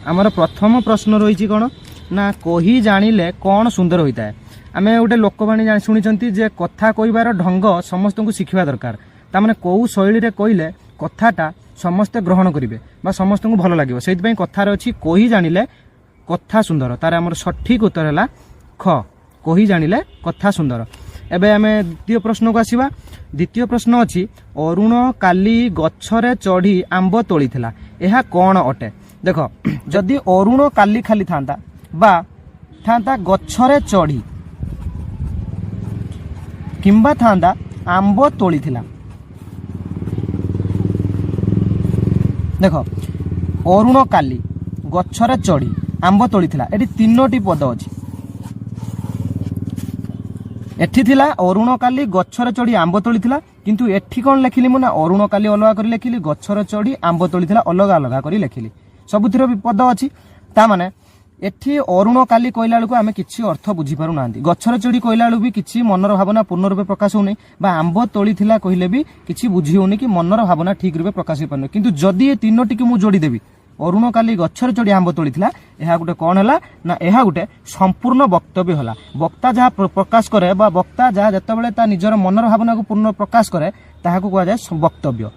आमर प्रथम प्रश्न रही कौन ना कही जानिले कौन सुंदर होता है। आम गोटे लोकवाणी शुणी जे कथा कहबार ढंग समस्त को शिखा दरकार ताने कौ शैली कहले कथाटा समस्ते ग्रहण करेंगे समस्त को भल लगे से कथार अच्छी कही जानिले कथा सुंदर तार आमर सठिक उत्तर है ख कही जानिले कथा सुंदर। एबे आम द्वितीय प्रश्न को आसवा। द्वितीय प्रश्न अच्छी अरुण काली गछरे चढ़ी आंब तोली थिला यह कौन अटे। देख जदि अरुण काली खाली था बा था गछरे चढ़ी किंबा था आंब तोली थिला। देख अरुण काली गछरे चढ़ी आंब तोली थिला एटी तीनोटी पद अच्छी। एठी थिला अरुण काली गछरे चढ़ी आंब तोली थिला किंतु एठी कौन लिखिली मुना अरुण काली अलग कर लिखिली गछरे चढ़ी आंब तोली थिला अलग अलग कर लिखिली सबुथिर पद अच्छी। ता माने एठी अरुण काली कहला बेलू आम किसी अर्थ बुझी पारु ना गछरे चढ़ी कहला बेलू भी किसी मनर भावना पूर्ण रूपे प्रकाश होनी आंब तोली थिला कहले भी किसी बुझी होनी कि मनर भावना ठीक रूपे प्रकाश हो पारन किंतु जदि ए तीनोटी की मु जोड़ी देबी अरुण काली गछरे चढ़ी आंब तोली थिला यह गोटे कौन है ना यह गोटे संपूर्ण वक्तव्य है। वक्ता जहाँ प्रकाश करे वक्ता जहाँ जितेबाला ता निजर मनर भावना को पूर्ण प्रकाश करे ताहाकु कहा जाए वक्तव्य।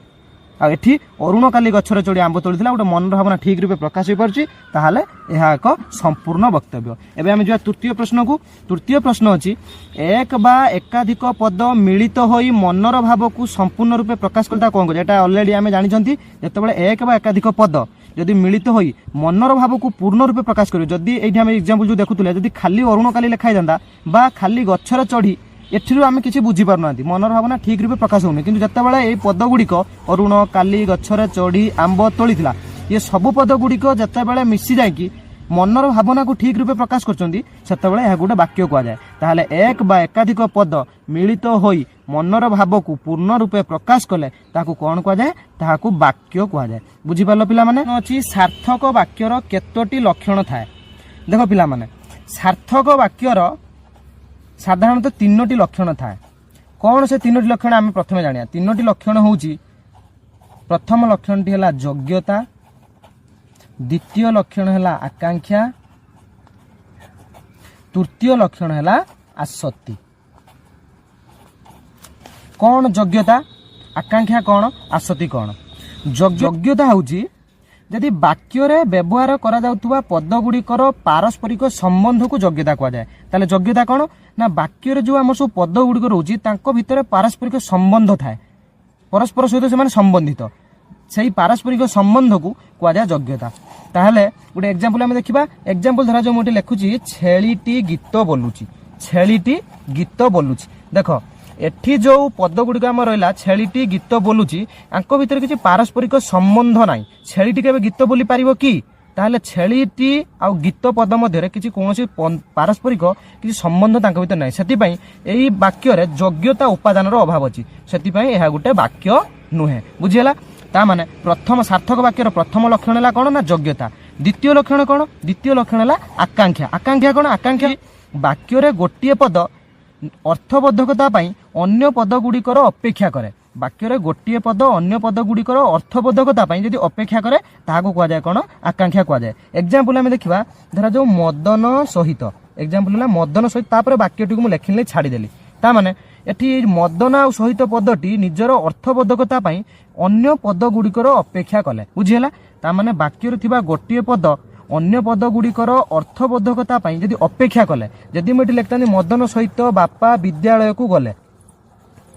आ एठी अरुण काली गछरे चढ़ी आंब तोली थिला गोटे मनर भावना ठीक रूपे प्रकाश हो पारछि ताहाले यह एक संपूर्ण वक्तव्य। एबे आमे जो तृतीय प्रश्न को। तृतीय प्रश्न अछि एक बा एकाधिक पद मिलित होई मनर भाव को संपूर्ण रूपे प्रकाश करता कौन कह एटा ऑलरेडी आमे जानि छंती जेतेबेले एक बा एकाधिक पद जदि मिलित होई मनर भाव को पूर्ण रूपे प्रकाश करियो जदि एठी आमे एग्जांपल जो देखुतले जदि खाली अरुण काली लिखाई दंदा बा खाली गछरे चढ़ी एठिरु आमे किछि बुझी पारना मनर भावना ठीक रूपे प्रकाश होनी किंतु जतेबेले ए पद गुड़िक अरुण काली गछरे चढ़ी आंब तोली थिला ये सब पद गुड़िक जतेबेले मिसी जाइकी मनर भावना को ठीक रूपे प्रकाश करछंती सेतेबेले यह गोटे वाक्य कह जाए। ताहले एक बा एकाधिक पद मिलित होई मनर भाव को पूर्ण रूपे प्रकाश कले ताकू कौन कह जाए ताकू वाक्य कह जाए। बुझी पारलो पिला माने अछि सार्थक वाक्यर केतोटी लक्षण थाए। देखो पिला माने सार्थक वाक्यर साधारणतः तीनोटी लक्षण थाए। कौन से तीनोटी लक्षण आम प्रथमे जानिया। तीनोटी लक्षण होउची प्रथम लक्षणटी है योग्यता, द्वितीय लक्षण है आकांक्षा, तृतीय लक्षण है आसक्ति। कौन योग्यता, आकांक्षा कौन, आसक्ति कौन। योग्यता होउची यदि वाक्य रे व्यवहार करा जाउतबा पद गुड़िकर पारस्परिक संबंध को योग्यता कह जाए। ताले योग्यता कौन ना वाक्य रे जो आम सब पद गुड़िक रोची तांको भितर पारस्परिक संबंध थाए परस्पर सहित से संबंधित से पारस्परिक संबंध को कह जाए योग्यता। ताहले गोटे एग्जांपल आम देखा। एग्जांपल धरा जो मुझे लिखुची छेलीटी गीत बोलुची। छेलीटी गीत बोलुची। देख एठी जो पद गुड़िक आम रहा छेलीटी गीत बोलुची आंक भितर किसी पारस्परिक संबंध ना। छेलीटी केबे गीत बोली पारिबो कि ताहले छेलीटी आ गीत पद मध्य किसी कौन पारस्परिक किसी संबंध तांक भितर ना। सेतिपई एई वाक्य रे योग्यता उपादान अभाव अछि सेतिपई एहा गुटे वाक्य नुहे। बुझियला। ता माने प्रथम सार्थक वाक्यर प्रथम लक्षण है कौन ना योग्यता। द्वितीय लक्षण कौन, द्वितीय लक्षण है आकांक्षा। आकांक्षा कौन, आकांक्षा वाक्य रे गोटे पद अर्थबोधकता पई अन्य पद गुड़िकर अपेक्षा करे। वाक्य रे गोटे पद अन्य पद गुड़िकर अर्थबोधकता पई यदि अपेक्षा करे ताहाको कह जाए कौन, आकांक्षा कह जाए। एग्जांपल आमे देखिबा धरा जो मदन सहित। एग्जांपल है मदन सहित तापर वाक्यटी को मु लेखिले छाड़ी देली। ता माने एठी मदन आ सहित पदटी निजर अर्थबोधकता पई अन्य पद गुड़िकर अपेक्षा कले। बुझियला। ता माने वाक्य रे थिबा गोटे पद अन्य पद गुड़िकर अर्थबोधकता पई यदि अपेक्षा कले यदि मैं लिखता मदन सहित बापा विद्यालय को गले,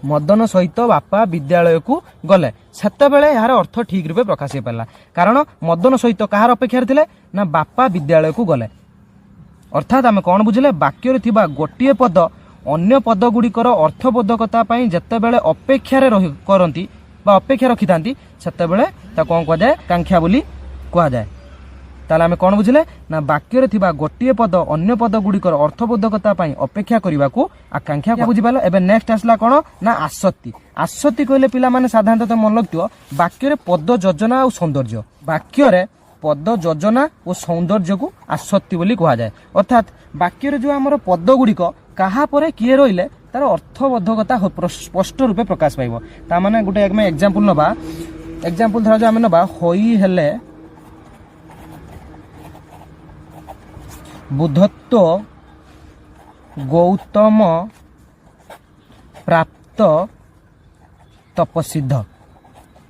मदन सहित बापा विद्यालय को गले सेतेबेले यार अर्थ ठीक रूपे प्रकाश हो पारा कारण मदन सहित कहार अपेक्षा थिले ना बापा विद्यालय को गले। अर्थात आम कौन बुझिले वाक्य रे थिबा गोटे पद अन्य पद गुड़िकर अर्थबोधकता पई जेतेबेले अपेक्षा करती अपेक्षा रखी था सेतेबेले ता कौन कह जाए आकांक्षा बोली कह जाए। ताले आमे कौन बुझिले ना वाक्य रे थिबा गोटे पद अन्य पद गुड़िकर अर्थबोधकता पई अपेक्षा करने को आकांक्षा बुझी पालो। एबे नेक्स्ट आसला कौन ना आसक्ति। आसक्ति कहले पिला माने साधारणतः मन लगथियो वाक्य रे पद योजना और सौंदर्य। वाक्य रे पद योजना और सौंदर्य को आसक्ति बोली कह जाए। अर्थात वाक्य रे जो आमर पद गुड़िक कहा परे किए रहिले तार अर्थबोधकता स्पष्ट रूपे प्रकाश पाइबो। ता माने गोटे एग्जांपल नबा। एग्जांपल धरा जो आमे नबा होई हेले बुद्धत्व गौतम प्राप्त तपसिद्ध।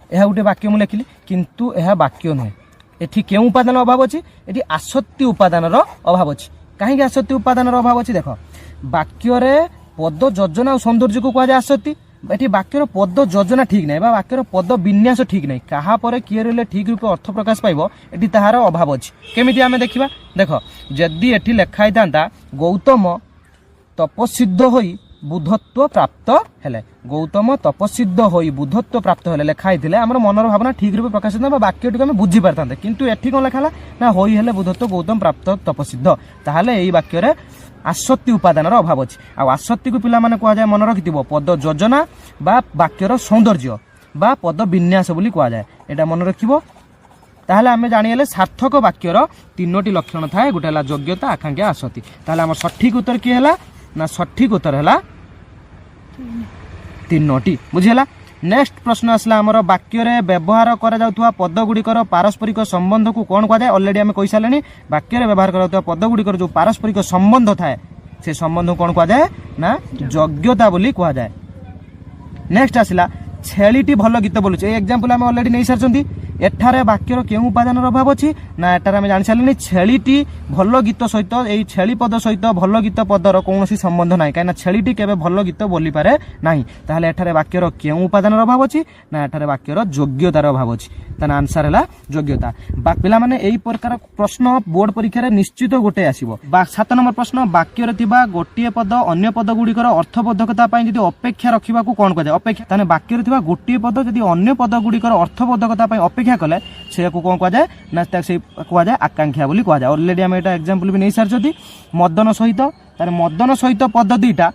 यह गोटे वाक्य मुझे लिखिली किंतु यह वाक्य नुहे। एठी केउ उपादान अभाव अछि? एठी आसक्ति उपादान अभाव अछि। कहीं आसक्ति उपादान अभाव अछि? देख वाक्य रे पद योजना और सौंदर्य को कह जाए आसक्ति। एठी वाक्यर पद योजना ठीक नहीं बा वाक्यर पद विन्यास ठीक नहीं कहा पर किए रहिले ठीक रूप अर्थ प्रकाश पाइबो एठी ताहार अभाव अछि। केमिति आमे देखिबा देख जदि एठी लेखाई थांता गौतम तपसिद्ध होई बुद्धत्व प्राप्त हेले गौतम तपसिद्ध होई बुद्धत्व प्राप्त हेले लेखाई थिले हमर मनर भावना ठीक रूप प्रकाशित बा वाक्यटी हम बुझी पारथांते किंतु एठी कोन लेखाला ना होई हेले बुद्धत्व गौतम प्राप्त तपसिद्ध ताहाले एई वाक्य रे आसक्ति उपादान अभाव अछि। आ आसक्ति को पिला माने कह जाय मन रखिथिबो पद योजना बा वाक्यर सौंदर्य बा पद विन्यास बोली कह जाय एटा मन रखिबो। ताहले आमे जानिले सार्थक वाक्यर तीनोटी लक्षण थाए गोटे हला योग्यता आकांक्षा आसक्ति। ताहले हमर सठिक उत्तर की हला ना सठिक उत्तर हला तीनोटी बुझिला। नेक्स्ट प्रश्न आसला हमर वाक्य रे व्यवहार करा जाउतवा पद गुडिकर पारस्परिक संबंध को कोन कहै ऑलरेडी हम कहि सालेनी वाक्य रे व्यवहार करा जाउतवा पद गुडिकर जो पारस्परिक संबंध थाए से संबंध कोन कहै ना योग्यता बोली कहै जाय। नेक्स्ट आसला छेलीटी भल गीत बोलुचे ए एग्जांपल हम ऑलरेडी नै सारचंती एठारे वाक्यर केउ उपादान अभाव अछि ना एठारे हम जानि सारलेनी छेलीटी भल गीत सहित एई छेली पद सहित भल गीत पदर कोनोसी संबंध नाही कायना छेलीटी केबे भल गीत बोली पारे नाही ताहले एठारे वाक्यर केउ उपादान अभाव अछि ना एठारे वाक्यर योग्यतार अभाव अछि ताना आंसर हला योग्यता। पिला माने एई प्रकार प्रश्न बोर्ड परीक्षा रे निश्चित गोटे आसीबो। 7 नंबर प्रश्न वाक्य रे थिबा गोटिए पद अन्य पद गुडीकर अर्थबोधकता पई जदि अपेक्षा रखिबा को कोन कहै अपेक्षा ताने वाक्य रे थिबा गोटिए पद जदि अन्य पद गुडीकर अर्थबोधकता पई अपेक्षा कले से को कोन कह जाय ना से कह जाय आकांक्षा बोली कह जाय। ऑलरेडी हम एटा एग्जांपल भी नै सारजती मदन सहित तार मदन सहित पद दुईटा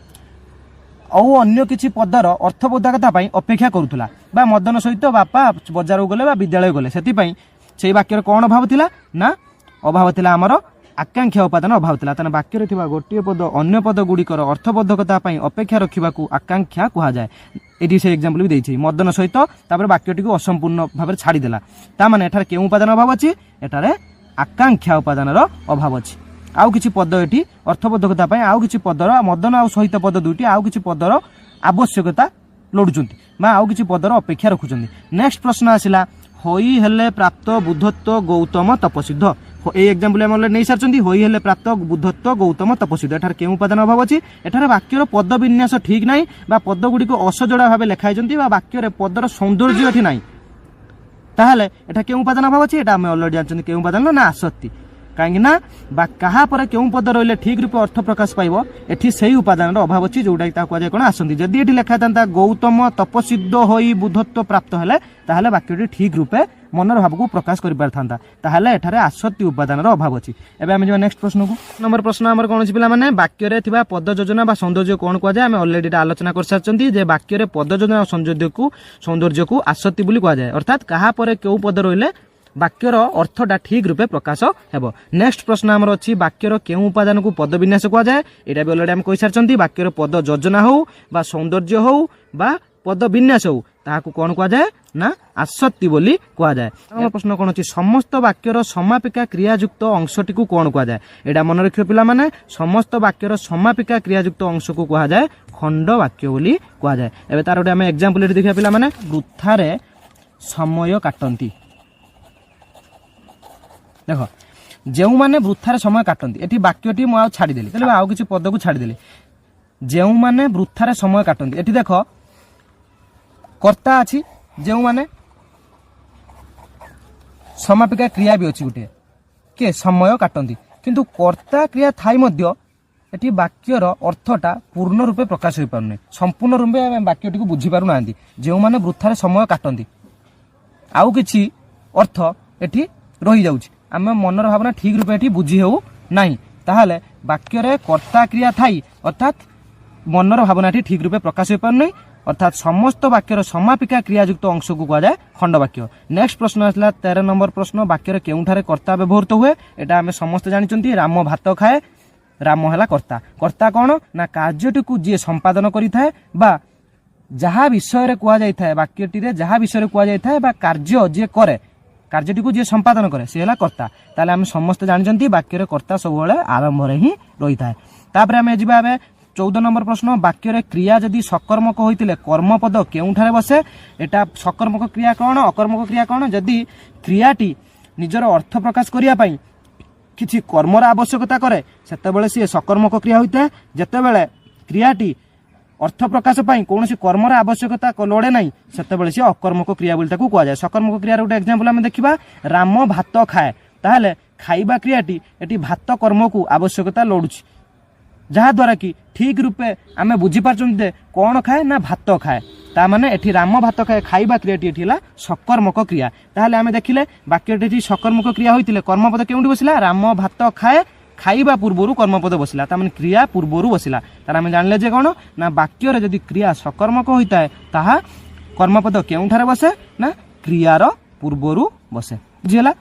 औ अन्य किछि पदर अर्थबोधकता पई अपेक्षा करूथला बा मदन सहित बापा बाजार गले बा विद्यालय गले सेति पई सेई वाक्य रे कोन अभाव थिला ना अभाव थिला हमर आकांक्षा उपादान अभाव थिला ताने वाक्य रे थिबा गोटिए पद अन्य पद गुडीकर अर्थबोधकता पई अपेक्षा रखिबा को आकांक्षा कहा जाय। एटी से एग्जांपल भी देछि मदन सहित तापर वाक्यटी को असंपूर्ण भाबरे छाडी देला ता माने एठारे केउ उपादान अभाव अछि एठारे आकांक्षा उपादानर अभाव अछि। आउ किछि पद एटी अर्थबोधकता पई आउ किछि पदर मदन आउ सहित पद दुईटी आउ किछि पदर आवश्यकता लोडुचंती बा आउ किछि पदर अपेक्षा रखुचंती। नेक्स्ट प्रश्न आसिला होई हेले प्राप्त बुद्धत्व गौतम तपसिद्ध ए एग्जांपल हम नै सारचंती होई हेले प्राप्त बुद्धत्व गौतम तपसिद्ध एठारे केउ उपादान अभाव अछि एठारे वाक्यर पद विन्यास ठीक नाही बा पद गुडी को असजोड़ा भाबे लेखाइचंती बा वाक्य रे पदर सौंदर्य एठी नाही ताहाले एठा केउ उपादान अभाव अछि एटा हम ऑलरेडी जानचंती केउ उपादान ना आसक्ति कहीं ना बा कहा पर केउ पद रहिले ठीक रूप अर्थ प्रकाश पाइबो एठी सेही उपादान अभाव अछि जोडा ता कह जाय कोन आसंती जदि एठी लेखा थांता गौतम तपसिद्ध होई बुद्धत्व प्राप्त हेले ताहाले वाक्यटी ठीक रूपे मनर भाव को प्रकाश करि पारथांता ताहाले एठारे आसक्ति उपादानर अभाव अछि। एबे हम जो नेक्स्ट प्रश्न को नंबर प्रश्न हमर कोन अछि पिला माने वाक्य रे थिबा पद योजना बा सौंदर्य कोन कह जाय हम ऑलरेडी आलोचना कर सारचंती जे वाक्य रे पद योजना और सौंदर्य को आसक्ति बोली कह जाय अर्थात कहा पर केउ पद रहिले वाक्यर अर्थटा ठीक रूपे प्रकाश हेबो। नेक्स्ट प्रश्न हमर अछि वाक्यर केउ उपादान को पद विन्यास कह जाय एटा भी ऑलरेडी हम कहि सारचंती वाक्यर पद योजना हो बा सौंदर्य हो बा पद विन्यास हो ताहाकू कोन कह जाय ना आसक्ति बोली कह जाय। हमर प्रश्न कोन अछि समस्त वाक्यर समापिका क्रियायुक्त अंशटी को कोन कह जाय एटा मन रखियो पिला माने समस्त वाक्यर समापिका क्रियायुक्त अंश को कह जाय खंड वाक्य बोली कह जाय। एबे तार ओटे हम एग्जांपल देखिया पिला माने वृथारे समय काटंती देखो जो माने वृथार समय काटती एटी वाक्यटी मु छाड़ी देली तले आउ किछि पद को छाड़ी देली जो माने वृथार समय काटती एटी देखो कर्ता अछि जो माने समापिका क्रिया भी अछि गुटे के समय काटती किंतु कर्ता क्रिया थाई मध्य एटी वाक्यर अर्थटा पूर्ण रूपे प्रकाश होई पारुनी संपूर्ण रूपे वाक्यटी को बुझी पारु नांदी जो माने वृथार समय काटती आउ किछि अर्थ एटी रही जाउछि आम मनर भावना ठीक रूपे एठी बुझी हेउ नाही ताहाले वाक्य रे कर्ता क्रिया थाई अर्थात मनर भावना ठीक रूपे प्रकाश होई पारु नाही अर्थात समस्त वाक्यर समापिका क्रियायुक्त अंश को कह जाए खंड वाक्य। नेक्स्ट प्रश्न आसला 13 नंबर प्रश्न वाक्य केउठारे कर्ता व्यवहृत हुए एटा आमे समस्त जानिचंती राम भात खाए राम हला कर्ता कर्ता कोन ना कार्यटी को जे संपादन करि थाए बा जहा विषय रे कह जाय थाए वाक्यटी रे जहा विषय रे कह जाय थाए बा कार्य जे करे କାର୍ଯ୍ୟଟି को जे संपादन करे से हला कर्ता ताले हम समस्त जानचंती वाक्य रे कर्ता सब बेले आरंभ रे ही रही थाए। तापर हम जिबा बे 14 नंबर प्रश्न वाक्य रे क्रिया जदि सकर्मक होइतिले कर्मपद केउठारे बसे एटा सकर्मक क्रिया कोन अकर्मक क्रिया कोन जदि क्रियाटी निजर अर्थ प्रकाश करिया पई किछि कर्मर आवश्यकता करे सेतेबेले सी सकर्मक क्रिया होइते जेतेबेले क्रियाटी अर्थ प्रकाश पई कोनोसी कर्मर आवश्यकता लोडे नाही सेतेबेले सी अकर्मक क्रिया बोली ताकू कुआ जाय। सकर्मक क्रिया रे गोटे एग्जांपल हम देखिबा राम भात खाए ताहले खाइबा क्रियाटी एटी भात कर्म को आवश्यकता लोडुछि जहा द्वारा कि ठीक रूपे आमे बुझी पारछन जे कोन खाए ना भात खाए ता माने एठी राम भात खाए खाइबा क्रियाटी एठी ला सकर्मक क्रिया। ताहले आमे देखिले वाक्यटी एठी सकर्मक क्रिया होइतिले कर्मपद केउंडी बसिला राम भात खाए खाइबा पूर्वरु कर्मपद बसिला ता माने क्रिया पूर्वरु बसिला तार आमे जानले जे कोन ना वाक्य रे जदि क्रिया सकर्मक होइताय ताहा कर्मपद केउंठारे बसे ना क्रियार पूर्वरु बसे बुझिला।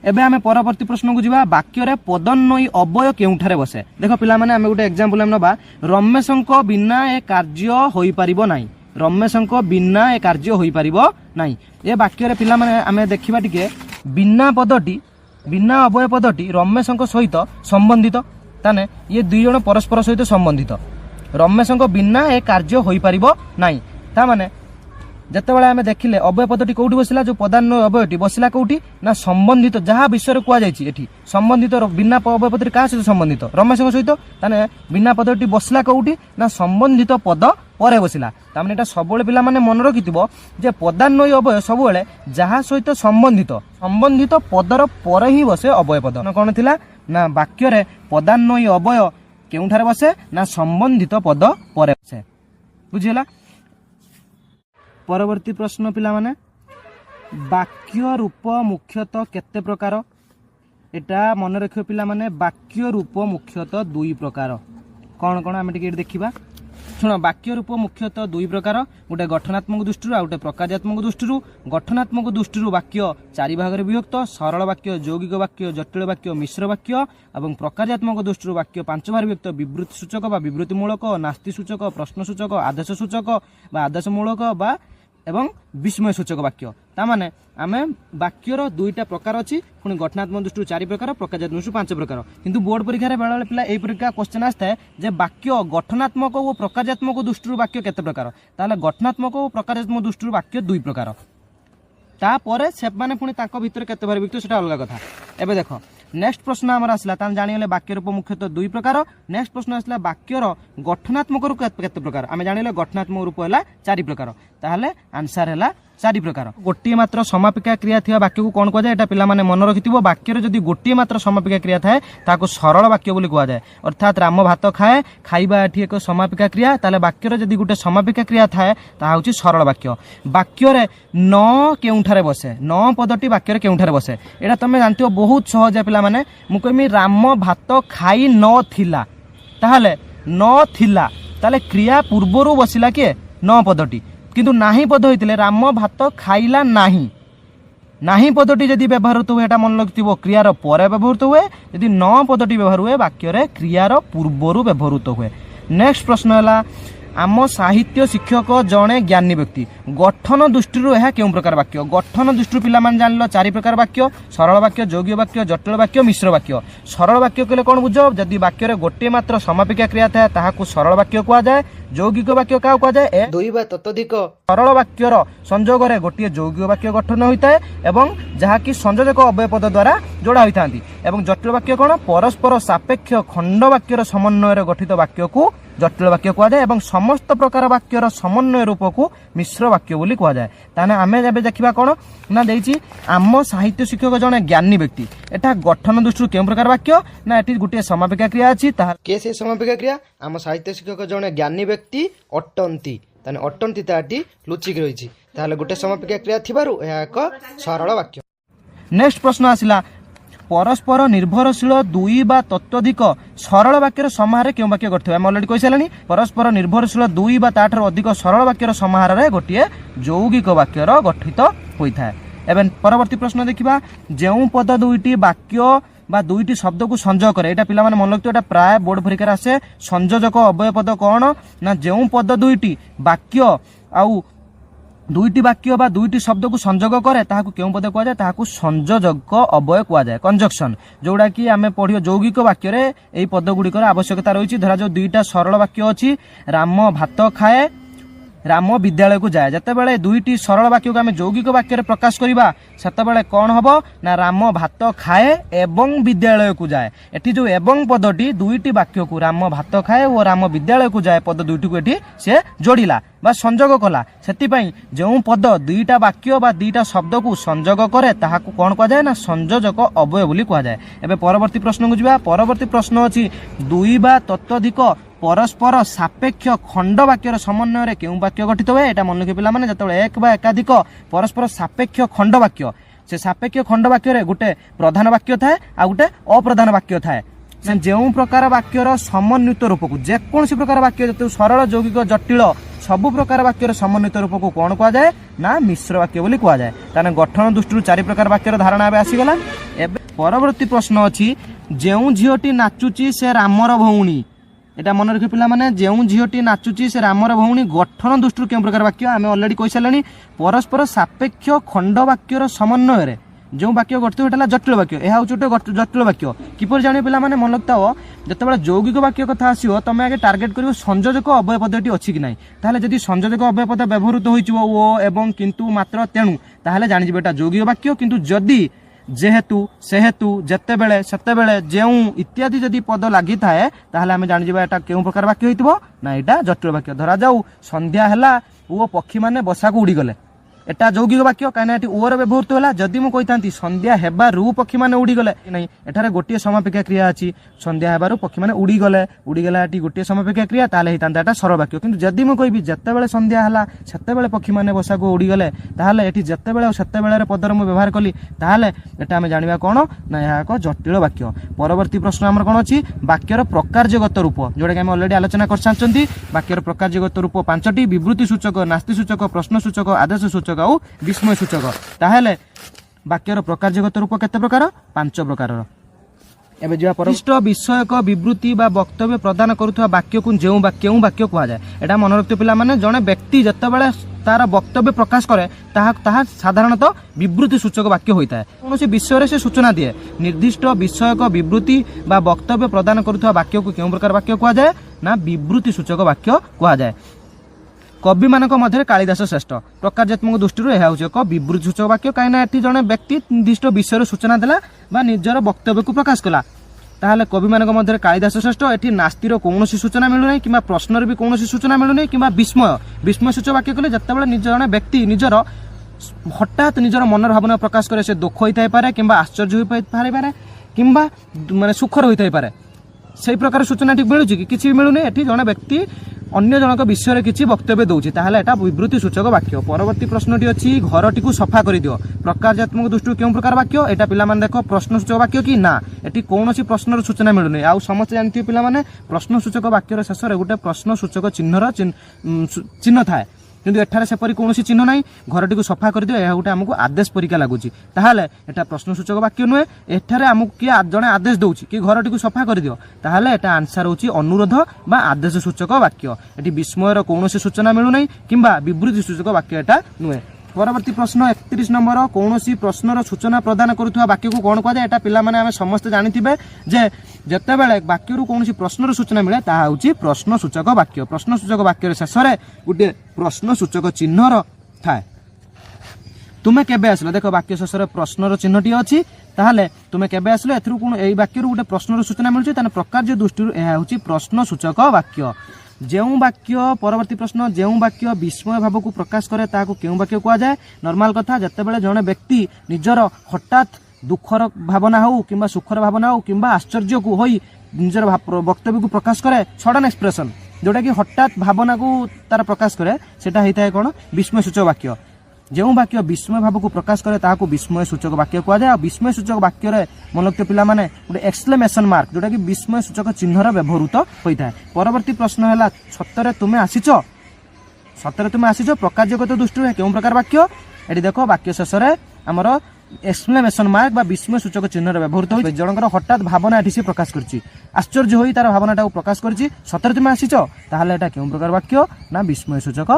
एबे आमे परवर्ती प्रश्न को जिबा वाक्य रे पदन्वयी अवय केउठारे बसे देखो पिला माने आमे गुटे एग्जांपल हम नबा रमेशंको बिना ए कार्य होई परिबो नाही रमेशंको बिना ए कार्य होई परिबो नाही ए वाक्य रे पिला माने आमे देखिबा टिके बिना पदटी बिना अवय पदटी रमेशंको सहित संबंधित ताने ये दुई जण परस्पर सहित संबंधित रमेशंको बिना ए कार्य होई परिबो नाही ता माने जेतेबेले आमे देखिले अवय पदटी कोउठी बसिला जो पदान्वय अवयटी बसिला कोउठी ना संबंधित जहा विषय कुआ जायछि एठी संबंधित बिना अवय पदटी का सहित संबंधित रमेशଙ୍କ सहित ताने बिना पदटी बसिला कोउठी ना संबंधित पद परे बसिला ता माने एटा सबले पिला माने मन रखिथिबो जे पदान्वय अवय सबले जहा सहित संबंधित पदर परे ही बसे अवय पद कोन थिला ना वाक्य रे पदान्वय अवय केउठारे बसे ना संबंधित पद परे बसे बुझिला। परवर्ती प्रश्न पिला माने वाक्य रूप मुख्यतः केते प्रकार एटा मन रखियो पिला माने वाक्य रूप मुख्यतः दुई प्रकार कौन कौन आम टे देखा शुण वाक्य रूप मुख्यतः दुई प्रकार गोटे गठनात्मक दृष्टि आ गोटे प्रकार्यात्मक दृष्टि गठनात्मक दृष्टि वाक्य चारि भाग विभक्त सरल वाक्य यौगिक वाक्य जटिल वाक्य मिश्र वाक्य और प्रकार्यात्मक दृष्टि वाक्य पांच भाग विभक्त विवृत्ति सूचक विवृत्तिमूलक नास्ति सूचक प्रश्न सूचक आदेश सूचक आदेशमूलक एवं विस्मय सूचक वाक्य तामाने आमे वाक्यर दुईटा प्रकार अच्छी पुणी गठनात्मक दृष्टि चारि प्रकार प्रकार्यात्मक दृष्टि पांच प्रकार किंतु बोर्ड परीक्षा रे बेला पिला एई परीक्षा क्वेश्चन आस्ता है जे वाक्य गठनात्मक और प्रकार्यात्मक दृष्टि वाक्य केते प्रकार ताले गठनात्मक और प्रकार्यात्मक दृष्टि वाक्य दुई प्रकार तापरे से माने पुणी ताको भितर केते भार विक्त सेटा अलग कथा। एबे देखो नेक्स्ट प्रश्न आमर आसला तान जानिले वाक्य रूप मुख्यतः दुई प्रकार नेक्स्ट प्रश्न आसला वाक्यर गठनात्मक रूप केते प्रकार आमे जानिले गठनात्मक रूप हला चारि प्रकार ताहले आंसर हला चारि प्रकार गोटे मात्र समापिका क्रिया थिया वाक्य को कोन को जाय एटा पिला माने मन रखिथिबो वाक्य रे जदी गोटे मात्र समापिका क्रिया थाए ताको सरल वाक्य बोली कुआ जाय अर्थात राम भात खाए खाइबा एठी एक समापिका क्रिया ताले वाक्य रे जदी गोटे समापिका क्रिया थाए ता होची सरल वाक्य वाक्य रे न केउठारे बसे न पदटी वाक्य रे केउठारे बसे एटा तमे जानथियो बहुत सहज पिला माने मु कहमी राम भात खाई न थिला ताहले न थिला ताले क्रिया पूर्वरु बसिला के न पदटी किंतु नाही पद होइतिले राम भात खाइला नाही नाही पदटी जदि व्यवहार हुए एटा मन लगथिबो क्रियार परे व्यवहार हुए यदि न पदटी व्यवहार हुए वाक्य रे क्रियार पूर्वरु व्यवहार हुए। नेक्स्ट प्रश्न हला आम साहित्य शिक्षक जड़े ज्ञानी व्यक्ति गठन दृष्टि क्यों प्रकार वाक्य गठन दृष्टि पिला मान जान चारि प्रकार वाक्य सरल वाक्य यौगिक वाक्य जटिल वाक्य मिश्र वाक्य सरल वाक्य कहले कौन बुझ जदि वाक्य रे गोटे मात्र समापिका क्रिया थाए ताहाकू सरल वाक्य कुआ जाए यौगिक वाक्य क्या कुआ जाए दुई बा ततोधिक सरल वाक्यर संयोग रे गोटे यौगिक वाक्य गठन होता है एवं जहाँकि संयोजक अव्यय पद द्वारा जोड़ा होता है जटिल वाक्य कौन परस्पर सापेक्ष खंड वाक्यर समन्वय गठित वाक्य को जटिल वाक्य कुआ जाए एवं समस्त प्रकार वाक्यर समन्वय रूप को मिश्र वाक्य बोली कुआ जाए। ताने आमे जबे देखिबा कोन ना देछि आम साहित्य शिक्षक जने ज्ञानी व्यक्ति एटा गठन दृष्टि केउ प्रकार वाक्य ना एटी गुटे समापिका क्रिया अछि ता के से समापिका क्रिया आम साहित्य शिक्षक जने ज्ञानी व्यक्ति अटंती ताने अटंती ताटी लुचिक रहिछि ताले गुटे समापिका क्रिया थिबारु एहा एक सरल वाक्य। नेक्स्ट प्रश्न आसिला परस्पर निर्भरशील दुई बा तत्वधिक सरल वाक्यर समाहार क्यों वाक्य गठित आम अलरेडी कहि सालानी परस्पर निर्भरशील दुई बा ताठर अधिक सरल वाक्यर समाहार रे गोटिए यौगिक वाक्यर गठित होता है। एवं परवर्ती प्रश्न देखिबा जेउ पद दुईटी वाक्य बा दुईटी शब्द को संयोग करे एटा पिला माने मन लगतो एटा प्राय बोर्ड परीक्षा आसे संयोजक अव्यय पद कौन ना जेउ पद दुईटी वाक्य आउ दुईटी वाक्य बा दुईटी शब्द को संजोग करे ताहाकू केउ पद कुआ जाए ताहाकू संयोजक अव्यय कुआ जाए कंजक्शन जोड़ा कि आमे पढ़ियो यौगिक वाक्य रे एई पद गुड़िकर आवश्यकता रही धरा जो दुईटा सरल वाक्य अछि राम भात खाए राम विद्यालय को जाए जतेबेले दुईटी सरल वाक्य को आम यौगिक वाक्य प्रकाश करवा सेतेबेले कौन हम ना राम भात खाए एवं विद्यालय को जाए एटी जो एवं पदटी दुईटी वाक्य को राम भात खाए और राम विद्यालय को जाए पद दुईटी को एटी से जोड़िला बा संजोग कला सेतिपई जो पद दुईटा वाक्य बा दुईटा शब्द को संजोग करे ताहाकू कौन कह जाए ना संयोजक अव्यय बोली कह जाए। एबे परवर्ती प्रश्न को जिबा परवर्ती प्रश्न अछि दुई बा तत्वधिक परस्पर सापेक्ष खंड वाक्यर समन्वय केउ वाक्य गठित हुए एटा मन रखे पिला माने जतबेले एक बा एकाधिक परस्पर सापेक्ष खंड वाक्य से सापेक्ष खंड वाक्य रे गुटे प्रधान वाक्य थाए आ गुटे अप्रधान वाक्य थाए जो प्रकार वाक्यर समन्वित रूप को जेकोसी प्रकार वाक्य जते सरल यौगिक जटिल सबु प्रकार वाक्यर समन्वित रूप को कौन कह जाए ना मिश्र वाक्य बोली कह जाए। ताने गठन दृष्टि चारि प्रकार वाक्यर धारणा एबे आसीगला। एबे परवर्ती प्रश्न अछि जेउ झियोटी नाचुची से रामर भौणी एटा मन रखि पिला माने जेउ झियोटी नाचुची से रामर भौणी गठन दृष्टि केउ प्रकार वाक्य आमे ऑलरेडी कहि सारलनी परस्पर सापेक्ष खंड वाक्यर समन्वय रे जो वाक्य गठित होता जटिल वाक्य यह हूँ गोटे जटिल वाक्य किपर जाने पिला माने मन लगता हो जितेबाला यौगिक वाक्य कथा आसो तुम आगे टार्गेट कर संयोजक अव्यय पदटी अच्छी कि ना ताहले जदि संयोजक अव्यय पद व्यवहृत हो ओ एवं किंतु मात्र तेणु ताहले जानिबे एटा यौगिक वाक्य किंतु जदि जेहेतु सेहेतु जेतेबेले सेतेबेले जेउ इत्यादि जदि पद लागि थाए ताहले आमे जानि जिबा एटा केउ प्रकार वाक्य होइतबो ना एटा जटिल वाक्य। धरा जाऊ संध्या हला ओ पक्षी माने बसा को उड़ी गले एटा यौगिक वाक्य कहीं एटी ओर व्यवहृत होला जदि मु कहितांती संध्या हेबारु पक्षी माने उड़ी गले नहीं एठारे गोटे समापिका क्रिया अछि संध्या हेबारु पक्षी माने उड़ी गले एटी गोटे समापिका क्रिया ताले हितांता एटा सरल वाक्य किंतु जदि मु कहबी जत्तेबेले संध्या हला सेतेबेले पक्षी माने बसा को उड़ी गले ताले एटी जत्तेबेले सेतेबेले रे पदर मु व्यवहार कली ताले एटा हमें जानिबा कोन ना यह एक जटिल वाक्य। परवर्ती प्रश्न हमर कोन अछि वाक्यर प्रकारजगत रूप जोडा कि हम ऑलरेडी आलोचना कर साचंती वाक्यर प्रकारजगत रूप पांचटी विवृत्ति सूचक नास्ति सूचक प्रश्न सूचक आदेश सूचक और विस्मय सूचक ताहेले वाक्यर प्रकारजगत रूप केते प्रकार 5 प्रकार। एबे जा परिष्ट विषयक विवृत्ति बा वक्तव्य प्रदान करुवा वाक्य को जेउ वाक्य कह जाए एटा मन रखते पिला माने जने व्यक्ति जत्तेबेले तार वक्तव्य प्रकाश करे ताहा साधारणतः विवृत्ति सूचक वाक्य होता है कौन से विषय से सूचना दिए निर्दिष्ट विषयक विवृत्ति बा वक्तव्य प्रदान करुवा वाक्य को केउ प्रकार वाक्य कह जाए ना विवृत्ति सूचक वाक्य कह जाए। कवि मानक मध्य कालिदास श्रेष्ठ प्रकारजात्मक दृष्टि एक विवृत्ति सूचक वाक्य कहीं जड़े व्यक्ति निर्दिष्ट विषय सूचना देला बा निजर वक्तव्य को प्रकाश कला ताहले कवि मानक मध्य कालिदास श्रेष्ठ एठी नास्तिर कौनसी सूचना मिलुना कि प्रश्नर भी कौनसी सूचना मिलुना कि विस्मय सूचक वाक्य कले जत्तेबेले निज जड़े व्यक्ति निजर हठात निजर मनर भावना प्रकाश करे से दुख होइथाय पारे किंबा आश्चर्य होइथाय पारे किंबा माने सुखर होइथाय पारे से प्रकार सूचना ठीक मिलुछि कि किछि मिलुनी एठी जड़े व्यक्ति अन्य जनक विषय किसी वक्तव्य दौची ताहले एटा विवृत्ति सूचक वाक्य। परवर्ती प्रश्नटी अछि घरटी को सफा कर दियो प्रकारजात्मक दृष्टि केउ प्रकार वाक्य एटा पिला माने देखो प्रश्न सूचक वाक्य कि ना एटी कौनसी प्रश्नर सूचना मिलुनी आ समस्त जानथि पिला माने प्रश्न सूचक वाक्यर शेष रे गुटे प्रश्न सूचक चिन्ह थाए किंतु एठारे सेपरी कौनसी चिन्ह नाही घरटी को सफा कर दियो एहा गुटे हमकु आदेश परिका लागुची ताहले एटा प्रश्न सूचक वाक्य नुहे एठारे हमकु कि जणे आदेश दउची कि घरटी को सफा कर दियो ताहले एटा आंसर होची अनुरोध बा आदेश सूचक वाक्य एटी विस्मयर कौनसी सूचना मिलु नाही किंबा विवृत्ति सूचक वाक्य एटा नुहे। परवर्ती प्रश्न 31 नंबर कौनसी प्रश्नर सूचना प्रदान करुवा वाक्य को कौन कह एटा पिला माने आमे समस्त जानिथिबे जे जत्तेबेले वाक्यरु कौनसी प्रश्नर सूचना मिले ताहा होची प्रश्न सूचक वाक्य। प्रश्न सूचक वाक्यर शेष रे गुटे प्रश्न सूचक चिन्हर थाए तुमे केबे आसलो देखो वाक्य शेष रे प्रश्नर चिन्हटी अछि ताहले तुमे केबे आसलो एथरु कोन एई वाक्यरु गुटे प्रश्नर सूचना मिलुची ताने प्रकारज दृष्टि एहा होची प्रश्न सूचक वाक्य। जेउ वाक्य परवर्ती प्रश्न जेउ वाक्य विस्मय भाव को प्रकाश करे ताको केउ वाक्य कह जाए नॉर्मल कथा जत्तेबेले जणे व्यक्ति निजर हठात दुखर भावना हो किंबा सुखर भावना हो किंबा आश्चर्य को होई निजर वक्तव्य को प्रकाश करे सडन एक्सप्रेशन जोटा कि हठात भावना को तार प्रकाश करे सेटा हेता कोन विस्मय सूचक वाक्य। जो वाक्य विस्मय भाव को प्रकाश करे ताको विस्मय सूचक वाक्य कह जाए। विस्मय सूचक वाक्य रे मन रखते पिला माने गोटे एक्सक्लेमेशन मार्क जोटा कि विस्मय सूचक चिन्हर व्यवहृत होता है। परवर्ती प्रश्न है सतरे तुमे आसीच प्रकारजगत दृष्टि केउ प्रकार वाक्य एटी देखो वाक्य शेष रे हमर एक्सक्लेमेशन मार्क बा विस्मय सूचक चिन्ह व्यवहृत हो जनकर हठात भावना एठी से प्रकाश करछि आश्चर्य होई तार भावनाटा प्रकाश करछि सतर तुम आसीच ताहले एटा केउ प्रकार वाक्य ना विस्मय सूचक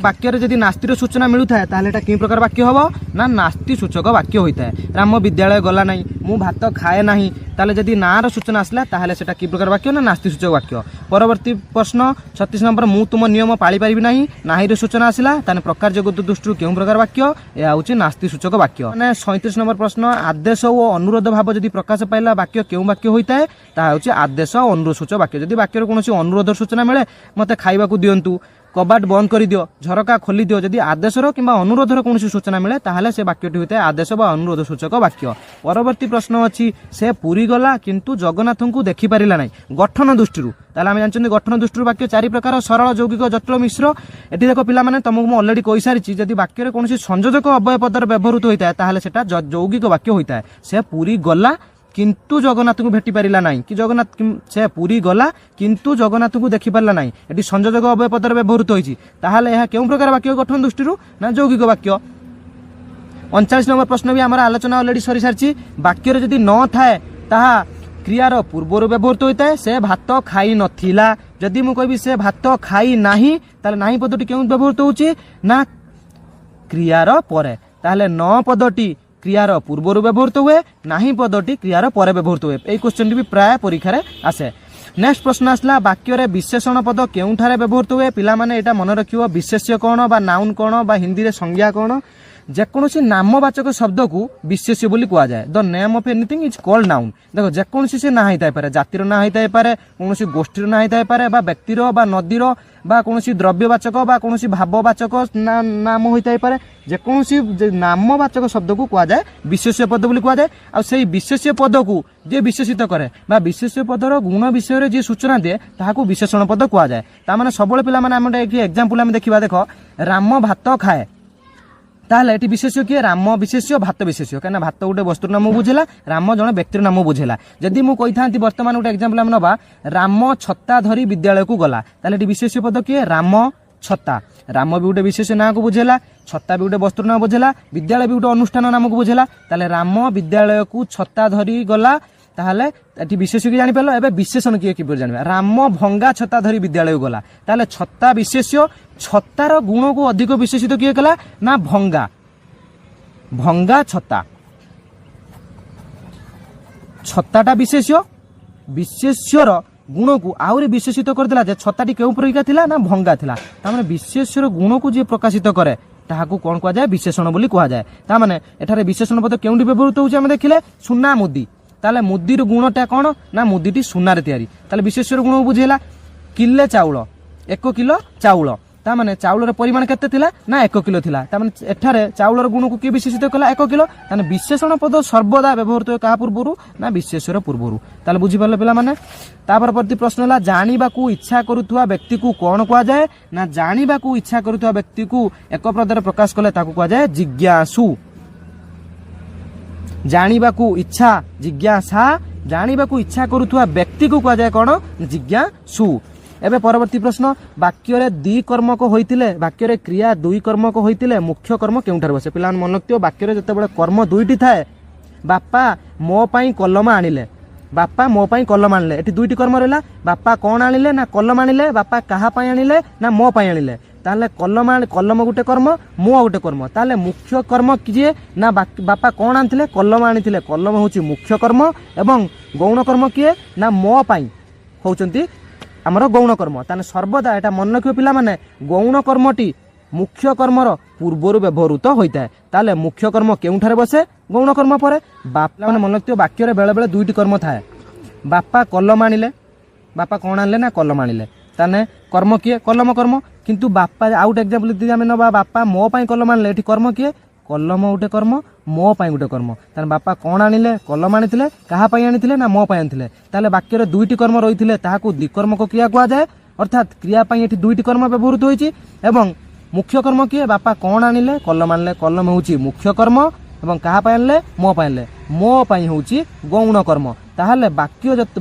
वाक्य रे जदि नास्तिर सूचना मिलु थाए ताहले एटा केउ प्रकार वाक्य हबो ना नास्ति सूचक वाक्य होइताए राम विद्यालय गला नाही मु भात खाए नाही ताहले जदि नार सूचना आसला ताहले सेटा कि प्रकार वाक्य ना नास्ति सूचक वाक्य परवर्ती प्रश्न 36 नंबर मु तुम नियम पाଳି परिबि नाही नाही रे सूचना आसला ताने प्रकार जगत दृष्टि केउ प्रकार वाक्य या होछि नास्ति सूचक वाक्य माने 37 नंबर प्रश्न आदेश और अनुरोध भाव जदि प्रकाश पाइला वाक्य केउ वाक्य होइताए ता होछि आदेश और अनुरोध सूचक वाक्य जदि वाक्य रे कोनोसी अनुरोध सूचना मिले मते खाइबा को दियंतु कबाट बंद कर दियो झरका खोली दियो जदि आदेशर किंबा अनुरोधर कौन सूचना मिले ताहले से वाक्यटी होता है आदेश बा अनुरोध सूचक वाक्य परवर्ती प्रश्न अच्छी से पुरी गला किंतु जगन्नाथ को देखि पारिला नाही गठन दृष्टि ताहले आम जानछन गठन दृष्टि वाक्य चारि प्रकार सरल यौगिक जटिल मिश्र एटी देखो पिला माने तुमको मु ऑलरेडी कहि सारिछि जदि वाक्य रे कोनोसी संयोजक अव्यय पदर व्यवहृत होता है ताहले सेटा यौगिक वाक्य होता है से पुरी गला किंतु जगन्नाथ को भेटी पारिला नाही कि जगन्नाथ से पुरी गला किंतु जगन्नाथ को देखि पारिला नाही एटी संयोजक अव्यय पदर व्यवहृत होइछि ताहाले यह केउ प्रकार वाक्य गठन दृष्टि ना यौगिक वाक्य 39 नंबर प्रश्न भी आमर आलोचना ऑलरेडी सरी सारछि वाक्य रे जदि न थाए ताहा क्रियार पूर्वर व्यवहृत होता है से भात खाई नथिला जदि मु कहबी से भात खाई नाही ताले नाही पदटी केउ व्यवहृत होछि ना क्रियार परे ताहाले न पदटी क्रियार पूर्वर व्यवहृत हुए नाही पदटी क्रियार पर व्यवहृत हुए এই क्वेश्चन भी प्राय परीक्षा रे आसे नेक्स्ट प्रश्न आसला वाक्य रे विशेषण पद केउठारे व्यवहृत हुए पिला माने एटा मन रखियो विशेष्य कोन बा नाउन कोन बा हिंदी रे संज्ञा कोन जेकोसी नामवाचक शब्द को विशेष्य बोली कहा जाए the name of anything is called noun देखो जेकोसी से ना होता है जातिर ना होता है कौन गोष्ठी ना होता है बा व्यक्तिर बा नदीर बा कौन द्रव्यवाचक बा कौन भाववाचक नाम होता है जेकोसी नामवाचक शब्द को कहा जाए विशेष्य पद बोली कहा जाए आ से विशेष्य पद को जे विशेषित करे बा विशेष्य पदर गुण विषय जी सूचना दिए ताहाकू विशेषण पद कहा जाए तामाने सबले पिला माने हम एक एग्जांपल हम देखिबा देखो राम भात खाए ताहले एटी विशेष्य किए राम विशेष्य भात विशेष्य कहीं भात गोटे वस्तुर नाम बुझेला राम जन व्यक्तिर नाम बुझेला जदि मु कहि थांती वर्तमान गोटे एग्जांपल हम नबा राम छत्ता धरी विद्यालय को गला ताहले एटी विशेष्य पद किए राम छत्ता राम भी गोटे विशेष नाम को बुझेला छत्ता भी गोटे वस्तुर नाम बुझेला विद्यालय भी गोटे अनुष्ठान नाम को बुझेला ताहले राम विद्यालय को छत्ता धरी गला ताहले एटी विशेष्य की जानि पालो एबे विशेषण किए किपर जानबा राम भंगा छत्ता धरी विद्यालय गला ताहले छत्ता विशेष्य छत्तार गुण को अधिक विशेषित किए कला ना भंगा भंगा छत्ता छत्ताटा विशेष्य विशेष्यर गुण को आउरी विशेषित करदेला जे छत्ताटी केउ प्रकार थिला ना भंगा थिला तामाने विशेष्यर गुण को जे प्रकाशित करे ताहाकू कोन कहा जाए विशेषण बोली कहा जाए तामाने एठारे विशेषण पद केउंडी व्यवहृत होउछ हम देखिले सुना मुदी ताले मुदीर गुणटा कौन ना मुदीटी सुनार तैयारी ताले विशेष्यर गुण बुझेला किले चाउल 1 किलो चाउल तामाने चाउलर परिमाण केते थिला ना 1 किलो थिला तामाने एठारे चाउलर गुण को के विशेषित कला 1 किलो ताने विशेषण पद सर्वदा व्यवहृत होय का पूर्वरु ना विशेष्यर पूर्वरु ताले बुझि पाले पिला माने तापर प्रति प्रश्न ला जानिबा को इच्छा करूथुवा व्यक्ति को कोन कहा जाए ना जानिबा को इच्छा करूथुवा व्यक्ति को एक पदरे प्रकाश कले ताकू कहा जाए जिज्ञासु जानिबा को इच्छा जिज्ञासा जानिबा को इच्छा करूथुवा व्यक्ति को कहा जाए कोन जिज्ञासु एबे परवर्ती प्रश्न वाक्य रे द्वि कर्मक होइतिले वाक्य रे क्रिया दुई कर्मक होइतिले मुख्य कर्म केउठार बसे पिलान मन रखियो वाक्य रे जते बळे कर्म दुईटी थाए बापा मो पई कलम आनिले बापा मो पई कलम आनिले एटी दुईटी कर्म रहला बापा कोन आनिले ना कलम आनिले बापा कहा पई आनिले ना मो पई आनिले ताले कलम गोटे कर्म मो गोटे कर्म ताले मुख्य कर्म किए ना बापा कोन आनिथिले कलम आनिथिले कलम होची मुख्य कर्म एवं गौण कर्म किए ना मो पई होचंती आमर गौण कर्म ताने सर्वदा एटा मन रखियो पिला माने गौण कर्मटी मुख्य कर्मर पूर्वर व्यवहृत होता है ताले मुख्य कर्म केउठारे बसे गौण कर्म परे बापा माने मन रखियो वाक्य रे बेले बेले दुईटी कर्म थाए बापा कलम आनिले बापा कोन आनिले ना कलम आनिले ताने कर्म किए कलम कर्म किंतु बापा आउट एग्जांपल दी आमे नबा बापा मो पई कलम आनिले एठी कर्म किए कलम गोटे कर्म मो पई गोटे कर्म ताने बापा कोन आनिले कलम आनिथिले कहा पई आनिथिले ना मो पई आनिथिले ताले वाक्य रे दुईटी कर्म रहिथिले ताहाकू द्विकर्मक क्रिया कहा जाए अर्थात क्रिया पई एठी दुईटी कर्म व्यवहृत होईची एवं मुख्य कर्म किए बापा कोन आनिले कलम कलम होची मुख्य कर्म এবং কাহা ପାଇଁ ଆଣିଲେ ମୋ ପାଇଁ ଆଣିଲେ ମୋ ପାଇଁ ହେଉଛି ଗୌଣ କର୍ମ। ତାହେଲେ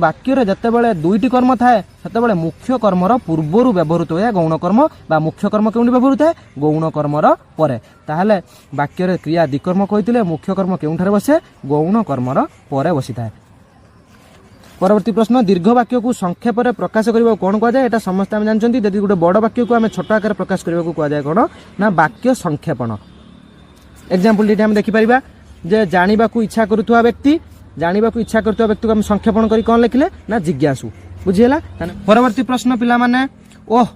ବାକ୍ୟରେ ଯେତେବେଳେ ଦୁଇଟି କର୍ମ ଥାଏ ସେତେବେଳେ ମୁଖ୍ୟ କର୍ମର ପୂର୍ବରୁ ବ୍ୟବହୃତ ହୁଏ ଗୌଣ କର୍ମ ବା ମୁଖ୍ୟ କର୍ମ କେଉଁଠି ବ୍ୟବହୃତ ହୁଏ ଗୌଣ କର୍ମର ପରେ। ତାହେଲେ ବାକ୍ୟରେ କ୍ରିୟା ଦ୍ୱିକର୍ମ କହିଥିଲେ ମୁଖ୍ୟ କର୍ମ କେଉଁଠାରେ ବସେ ଗୌଣ କର୍ମର ପରେ ବସିଥାଏ। পরবর্তী প্রশ্ন দীর্ঘ বাক্যকু সংক্ষেপে প্রকাশ করা কোণ কুযায় এটা সমস্তে আমি জানি যদি গোটে বড় বাক্যকু আমি ছোট আকারে প্রকাশ করা কুযায় কোণ না বাক্য সংক্ষেপণ। এক্সাম্পল টি আমি দেখিপার যে জাঁয়া ইচ্ছা করুয়া ব্যক্তি ব্যক্তিকে আমি সংক্ষেপণ করে কম লিখিলে না জিজ্ঞাসু বুঝিগলা। পরবর্তী প্রশ্ন পিলা মানে ওহ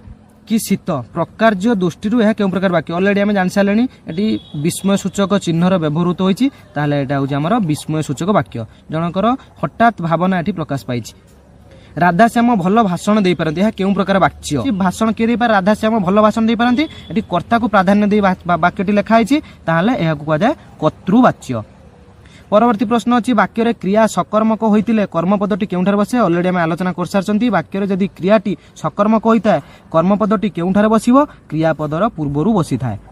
কি শীত প্রকার্য দৃষ্টি এ কেউ প্রকার বাক্য অলরেডি আমি জানি সারে এটি বিস্ময় সূচক চিহ্নর ব্যবহৃত হয়েছি তাহলে এটা হচ্ছে আমার বিস্ময় সূচক বাক্য জনকর হঠাৎ ভাবনা এটি প্রকাশ পাইছি। রাধাশ্যাম ভাল ভাষণ দিয়ে পারନ୍ତି ଏହା কেউ প্রকার বাক্য ভাষণ কে দিয়ে পারে রাধাশ্যাম ভাল ভাষণ দিয়ে পারନ୍ତି এটি কর্তাকে প্রাধান্য দিয়ে বাক্যটি লেখা হয়েছি তাহলে এহাকু কুযায় কর্তৃবাচ্য। পরবর্তী প্রশ্ন হচ্ছে বাক্যের ক্রিয়া সকর্মক হইলে কর্মপদটি কেউঠারে বসে অলরেডি আমি আলোচনা করে সারিছন্তি বাক্যের যদি ক্রিয়াটি সকর্মক হইতায় কর্মপদটি কেউঠারে বসিব ক্রিয়াপদর পূর্বরু বসি থাকে।